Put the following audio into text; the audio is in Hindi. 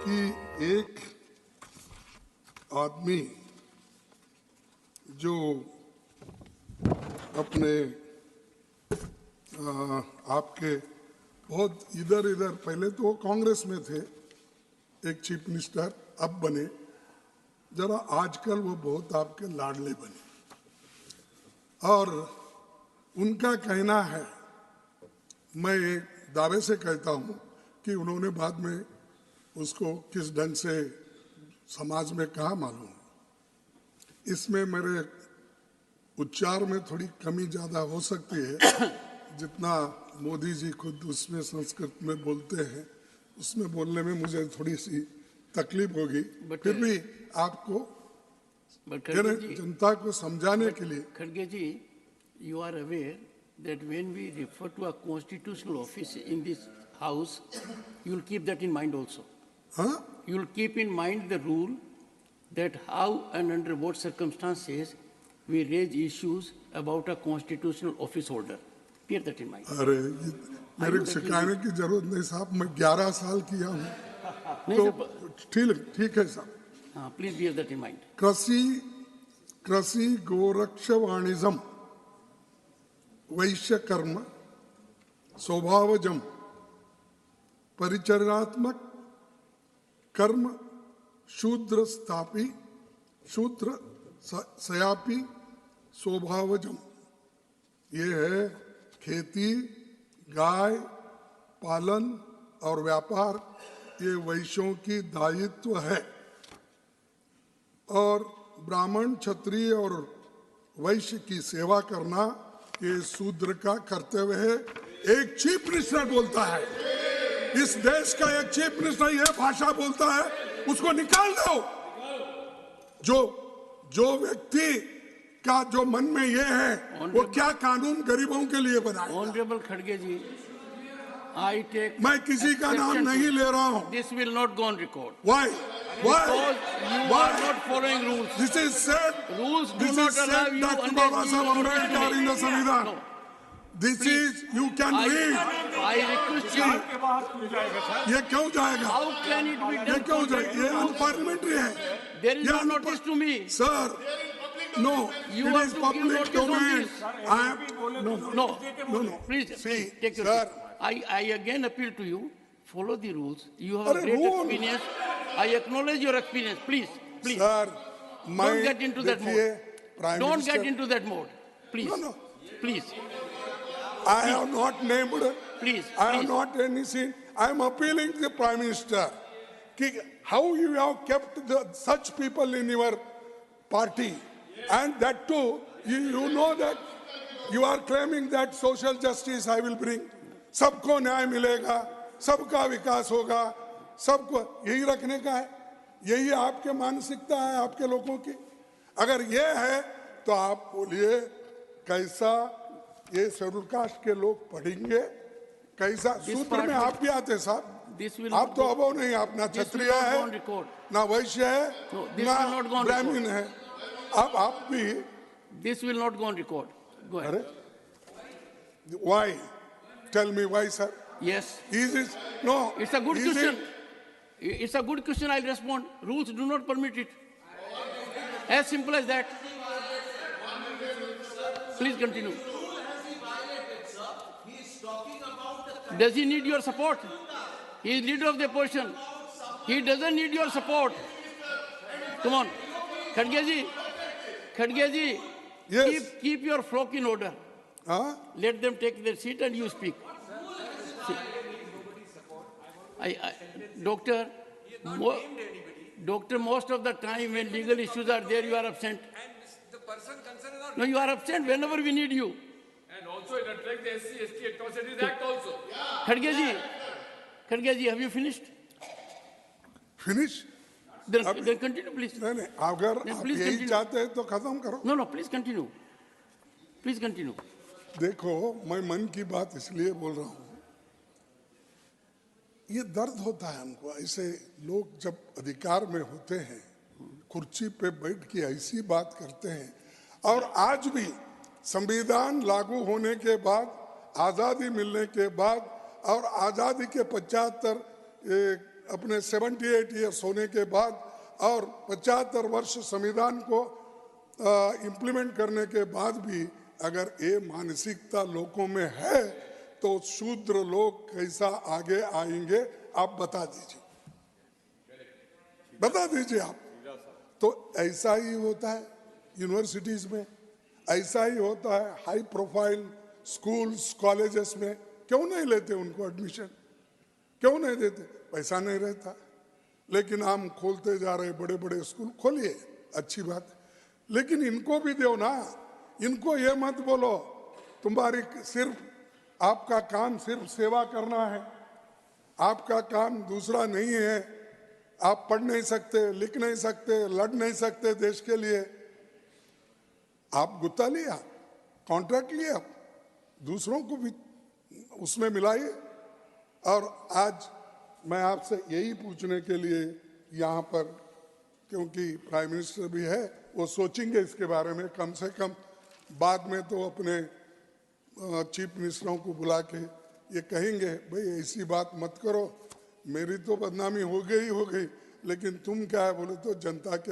कि एक आदमी जो अपने आपके बहुत इधर इधर, पहले तो वो कांग्रेस में थे, एक चीफ मिनिस्टर, अब बने, जरा आजकल वो बहुत आपके लाडले बने। और उनका कहना है, मैं एक दावे से कहता हूं कि उन्होंने बाद में उसको किस ढंग से समाज में कहा मालूम, इसमें मेरे उच्चार में थोड़ी कमी ज़्यादा हो सकती है, जितना मोदी जी खुद उसमें संस्कृत में बोलते हैं उसमें बोलने में मुझे थोड़ी सी तकलीफ होगी, फिर भी आपको जनता को समझाने के लिए। खड़गे जी, you are aware that when we refer to a constitutional office in this house, you will keep that in mind also. हाँ, You will keep in mind the rule that how and under what circumstances we raise issues about a constitutional office holder. Bear that in mind. अरे मेरे को सिखाने की जरूरत नहीं साहब, मैं 11 साल किया हूँ, तो ठीक है साहब। Please bear that in mind. कृषि गोरक्ष वाणिज्यम वैश्य कर्म स्वभावजम परिचर्यात्मक कर्म शूद्र स्थापी शूद्र सयापी स्वभावजम। ये है खेती, गाय पालन और व्यापार, ये वैश्यों की दायित्व है। और ब्राह्मण, क्षत्रिय और वैश्य की सेवा करना ये शूद्र का कर्तव्य है। एक चीफ मिनिस्टर बोलता है, इस देश का एक चीफ मिनिस्टर ये भाषा बोलता है, उसको निकाल दो। जो व्यक्ति का जो मन में ये है, वो क्या कानून गरीबों के लिए बनाए। ऑनरेबल खड़गे जी, I take मैं किसी का नाम नहीं ले रहा हूँ। This will not go on record. Why? Because you are not following rules. This is said. Rules do This not is allow said you Dr. unless Baba you Saheb are Ambedkar in the Samvidhan. No. This is, you can read. I request you. ये क्यों जाएगा? How can it be ये done? क्यों जाएगा? ये अनपार्लियामेंट्री है। There is ये no notice to me. Sir, no, You it have is to give public notice on domain. this. I am, no. Please, See, take your sir. seat. I again appeal to you, follow the rules. You have Arre, a great rule. experience. I acknowledge your experience. Please. Sir, Don't get into that mode. Prime Don't Minister, get into that mode. Please. No. Please. I have not named. Please. I have not anything. I am appealing to the Prime Minister. How you have kept such people in your party, and that too, you know that you are claiming that social justice I will bring. सबको न्याय मिलेगा, सबका विकास होगा, सबको यही रखने का है। यही आपके मानसिकता है आपके लोगों की। अगर ये है तो आप बोलिए कैसा ये शेड्यूल कास्ट के लोग पढ़ेंगे, कैसा सूत्र में आप भी आते साहब। आप तो अबो नहीं, आप ना क्षत्रिय है ना वैश्य है ना ब्राह्मण है, आप भी। This will not go on record. Go ahead. Why? Tell me why, sir. Yes. No. It's a good question. It's a good question. I'll respond. Rules do not permit it. As simple as that. Please continue. Does he need your support? He is leader of the opposition. He doesn't need your support. Come on. Khadge ji, yes. Keep your flock in order. Huh? Let them take their seat and you speak. Doctor, most of the time when legal issues are there, you are absent. And the person concerned is not. No, you are absent whenever we need you. And also it attracts the SC/ST Atrocities Act also. Khadge ji, have you finished? Finish? Then continue, please. नहीं, अगर Then आप please यही continue. चाहते हैं तो खत्म करो। No, please continue. Please continue. देखो, मैं मन की बात इसलिए बोल रहा हूँ, ये दर्द होता है हमको। ऐसे लोग जब अधिकार में होते हैं, कुर्सी पे बैठ के ऐसी बात करते हैं, और आज भी संविधान लागू होने के बाद, आज़ादी मिलने के बाद और आज़ादी के 75 अपने 78 ईयर्स होने के बाद और 75 वर्ष संविधान को इम्प्लीमेंट करने के बाद भी अगर ये मानसिकता लोगों में है तो शूद्र लोग कैसा आगे आएंगे आप बता दीजिए, बता दीजिए आप। तो ऐसा ही होता है यूनिवर्सिटीज में, ऐसा ही होता है हाई प्रोफाइल स्कूल्स कॉलेजेस में। क्यों नहीं लेते उनको एडमिशन, क्यों नहीं देते? पैसा नहीं रहता। लेकिन हम खोलते जा रहे बड़े बड़े स्कूल, खोलिए, अच्छी बात है, लेकिन इनको भी दो ना। इनको ये मत बोलो तुम्हारी सिर्फ आपका काम सिर्फ सेवा करना है, आपका काम दूसरा नहीं है, आप पढ़ नहीं सकते, लिख नहीं सकते, लड़ नहीं सकते देश के लिए। आप गुत्ता लिया, कॉन्ट्रैक्ट लिया, दूसरों को भी उसमें मिलाइए। और आज मैं आपसे यही पूछने के लिए यहाँ पर, क्योंकि प्राइम मिनिस्टर भी है, वो सोचेंगे इसके बारे में, कम से कम बाद में तो अपने चीफ मिनिस्टरों को बुला के ये कहेंगे भाई ऐसी बात मत करो, मेरी तो बदनामी हो गई, लेकिन तुम क्या है बोले तो जनता के